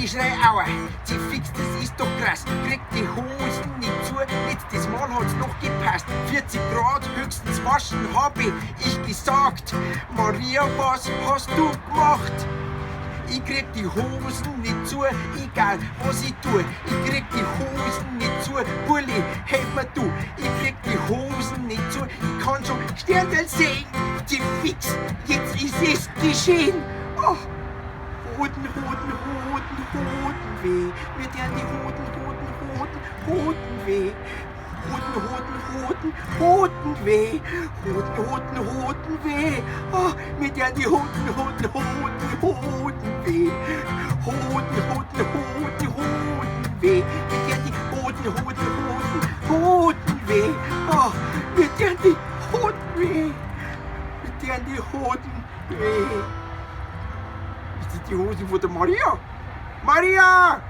Ich schrei aua, sie fix, das ist doch krass. Kriegt die Hosen nicht zu, letztes Mal hat's noch gepasst. 40 Grad höchstens waschen hab ich gesagt. Maria, was hast du gemacht? Ich krieg die Hosen nicht zu, egal was ich tue. Ich krieg die Hosen nicht zu, Bulli, helf mir du. Ich krieg die Hosen nicht zu, ich kann schon Sternteil sehen. Die fix, jetzt ist es geschehen. Oh. Hoden weh. Mir tun die Hoden weh. Hoden weh. Hoden weh. Oh, mir tun die Hoden weh. Hoden weh. Mir tun die Hoden weh. Oh, mir tun die Hoden weh. Mir tun die Hoden weh. Ist das die Hose von der Maria? Maria!